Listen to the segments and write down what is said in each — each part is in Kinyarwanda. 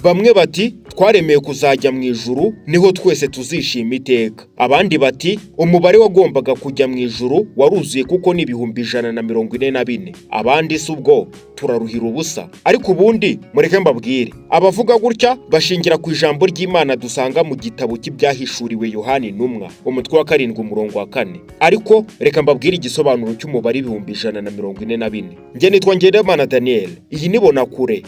Bamwe bati twaremeye kuzajya mu ijuru niho twese tuzishima iteka. Abandi bati umubare wagombaga kujya mu ijuru waruzuye kuko ni 144. Abandi se ubwo turaruhira ubusa. Ariko ubundi mureke mbabwire, abavuga gutya bashingira ku ijambo ry'Imana dusanga mu gitabo cy'ibyahishuriwe Yohana intumwa umutwe wa 7 umurongo wa 4. Ariko reka mbabwire igisobanuro cy'umubare 144. Nge nitwa Ngendahimana Daniel, iyi nibona kure.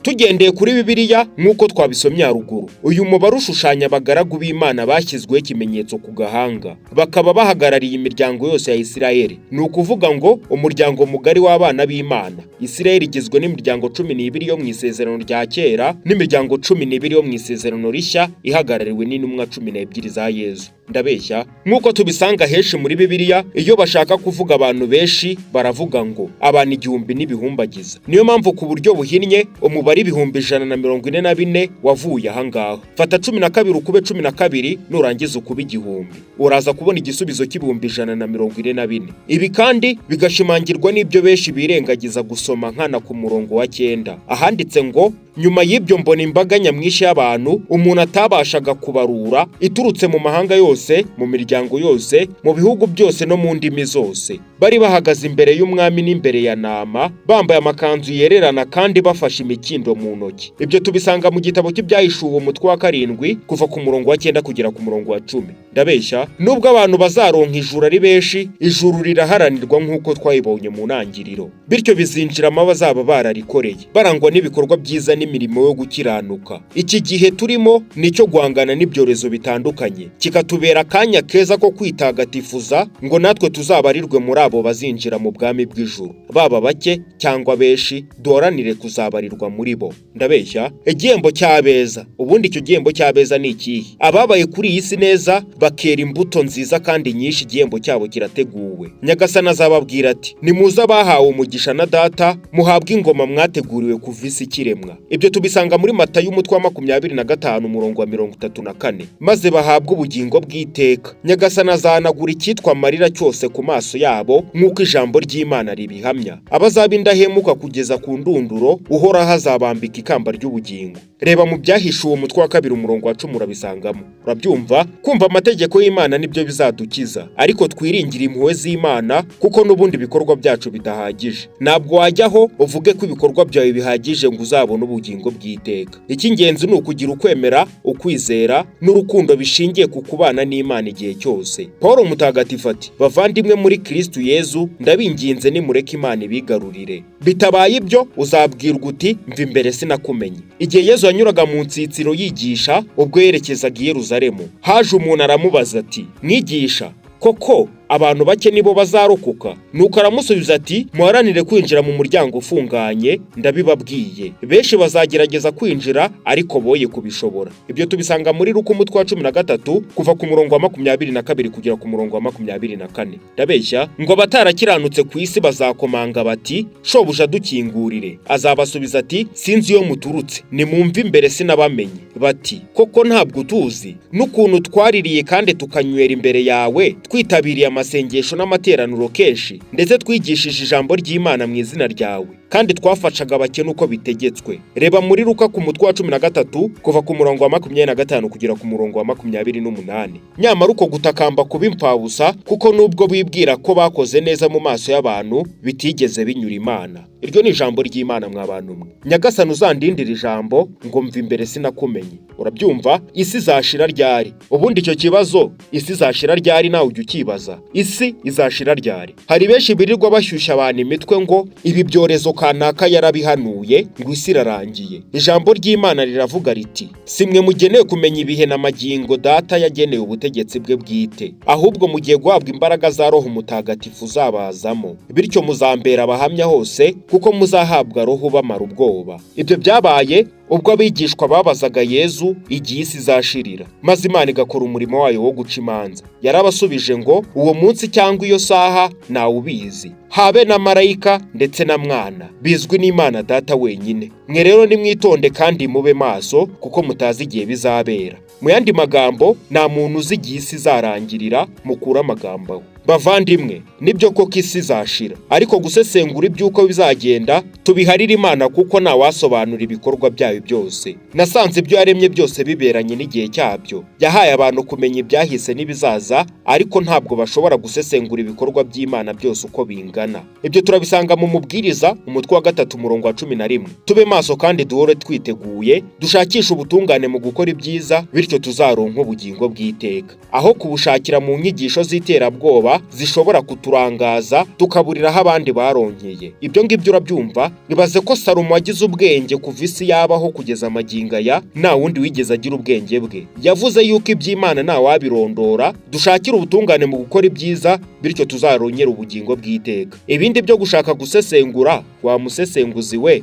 Tugendeye kuri Bibiliya nk'uko twabisomye haruguru, uyu mubare ushushanya abagaragu b'Imana bashyizweho ikimenyetso ku gahanga, bakaba bahagarariye imiryango yose ya Isirayeli. Ni ukuvuga ngo umuryango mugari w'abana b'Imana. Isirayeli igizwe n'imiryango 12 yo mu isezerano rya kera n'imiryango 12 yo mu isezerano rishya ihagarariwe n'intumwa 12 za Yesu. Ndabeshya? Nk'uko tubisanga henshi muri Bibiliya, iyo bashaka kuvuga abantu benshi baravuga ngo abantu 1000 n'ibihumbagiza. Niyo mpamvu ku buryo buhinnye umubare 144 wavuye aha ngaho. Fata 12 ukube 12 nurangiza ukube 1000, uraza kubona igisubizo cy'144. Ibi kandi bigashimangirwa n'ibyo benshi birengagiza gusoma nkana ku murongo wa 9 ahanditse ngo nyuma y'ibyo mbona imbaga nyamwinshi y'abantu umuntu atabashaga kubarura iturutse mu mahanga yose, mu miryango yose, mu bihugu byose no mu ndimi zose. Bari bahagaze imbere y'umwami n'imbere ya Ntama, bambaye amakanzu yererana kandi bafashe imikindo mu ntoki. Ibyo tubisanga mu gitabo cy'ibyahishuwe umutwe wa 7 kuva ku murongo wa 9 kugera ku murongo wa 10. Ndabeshya? Nubwo abantu bazaronka ijuru ari benshi, ijuru riraharanirwa nk'uko twayibonye mu ntangiriro. Bityo bizinjiramo abazaba bararikoreye, barangwa n'ibikorwa byiza n'imirimo yo gukiranuka. Iki gihe turimo nicyo guhangana n'ibyorezo bitandukanye, kikatubera akanya keza ko kwitagatifuza ngo natwe tuzabarirwe muri abo bazinjira mu bwami bw'ijuru. Baba bake cyangwa benshi, duharanire kuzabarirwa muri bo. Ndabeshya? Igihembo cy'abeza. Ubundi icyo gihembo cy'abeza ni ikihe? Ababaye kuri iyi si neza bakera imbuto nziza kandi nyinshi, igihembo cyabo kirateguwe. Nyagasani azababwira ati nimuze abahawe umugisha na Data, muhabwe ingoma mwateguriwe kuva isi kiremwa. Ibyo tubisanga muri Matayo umutwe wa 25 umurongo wa 34. Maze bahabwe ubugingo bw'iteka. Nyagasani azanagura icyitwa amarira cyose ku maso yabo nk'uko ijambo ry'Imana ribihamya. Abazaba indahemuka kugeza ku ndunduro, uhora hazabambika ikamba ry'ubugingo. Reba mu byahishuwe umutwe wa 2 umurongo wa 10 urabisangamo. Urabyumva? Kumva amategeko y'Imana nibyo bizadukiza, ariko twiringire impuhwe z'Imana kuko n'ubundi bikorwa byacu bidahagije. Ntabwo wajyaho uvuge ko ibikorwa byawe bihagije ngo uzabone ubugingo bw'iteka. Icy'ingenzi ni ukugira ukwemera, ukwizera n'urukundo bishingiye ku kubana n'Imana igihe cyose. Paulo mutagatifu ati bavandimwe muri Kristo Yesu, ndabinginze nimureke Imana ibigarurire. Bitabaye ibyo uzabwirwa uti mva imbere sinakumenye. Igihe Yesu yanyuraga mu nsitsiro yigisha, ubwo yerekezaga i Yerusalemu, haje umuntu aramubaza ati mwigisha, koko abantu bake nibo bazarokoka? Nuko aramusubiza ati muharanire kwinjira mu muryango ufunganye, ndabibabwiye. Benshi bazagerageza kwinjira ariko boye kubishobora. Ibyo tubisanga muri Luka umutwe wa 13 kuva ku murongo wa 22 kugera ku murongo wa 24. Ndabeshya? Ngo batarakiranutse ku isi bazakomanga bati shobuja dukingurire. Azabasubiza ati sinzi yo muturutse, nimumve imbere sinabamenye. Bati koko ntabwo tuzi, n'ukuntu twaririye kandi tukanywera imbere yawe, twitabiriye amasengesho n'amateraniro kenshi, ndetse twigishije ijambo ry'Imana mu izina ryawe, kandi twafashaga abakene uko bitegetswe. Reba muri Luka ku mutwe wa 13 kuva ku murongo wa 25 kugera ku murongo wa 28. Nyamara uko gutakamba kuba impfabusa, kuko nubwo bibwira ko bakoze neza mu maso y'abantu, bitigeze binyura Imana. Iryo ni ijambo ry'Imana mw'abantu mwe. Nyagasani uzandindira ijambo ngo mva imbere sinakumenye. Urabyumva? Isi izashira ryari? Ubundi icyo kibazo, isi izashira ryari nawe ujye ukibaza. Isi izashira ryari? Hari benshi birirwa bashyushya abantu imitwe ngo ibi byorezo kanaka yarabihanuye ngo isi irarangiye. Ijambo ry'Imana riravuga riti simwe mugeneye kumenya ibihe n'amagingo Data yageneye ubutegetsi bwe bwite, ahubwo mugiye guhabwa imbaraga za Roho Mutagatifu zabazamo, bityo muzambera abahamya hose kuko muzahabwa Roho bamara ubwoba. Ibyo byabaye ubwo abigishwa babazaga Yesu igihe isi izashirira, maze Imana igakora umurimo wayo wo guca imanza. Yarabasubije ngo uwo munsi cyangwa iyo saha ntawe ubizi, habe na marayika ndetse na mwana, bizwi n'Imana Data wenyine. Mwe rero nimwitonde kandi mube maso kuko mutazi igihe bizabera. Mu yandi magambo, nta muntu uzi igihe isi izarangirira, mukura amagambo aho. Bavandimwe, nibyo koko isi izashira, ariko gusesengura iby'uko bizagenda tubiharira Imana kuko ntawasobanura ibikorwa byayo byose. Nasanze ibyo yaremye byose biberanye n'igihe cyabyo. Yahaye abantu kumenya ibyahise n'ibizaza, ariko ntabwo bashobora gusesengura ibikorwa by'Imana byose uko bingana. Ibyo turabisanga mu Mubwiriza umutwe wa 3 umurongo wa 11. Tube maso kandi duhore twiteguye, dushakisha ubutungane mu gukora ibyiza, bityo tuzaronka ubugingo bw'iteka, aho kubushakira mu nyigisho z'iterabwoba zishobora kuturangaza tukaburiraho abandi baronkeye. Ibyo ngibyo urabyumva. Nibaze ko Salomo wagize ubwenge kuva isi yabaho kugeza amaginga ya nta wundi wigeze agira ubwenge bwe. Yavuze yuko iby'Imana nta wabirondora, dushakira ubutungane mu gukora ibyiza, bityo tuzaronkera ubugingo bw'iteka. Ibindi byo gushaka gusesengura, wa musesenguzi we,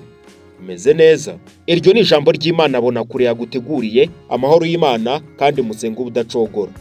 umeze neza. Iryo ni ijambo ry'Imana abona kure yaguteguriye. Amahoro y'Imana kandi musenga ubudacogora.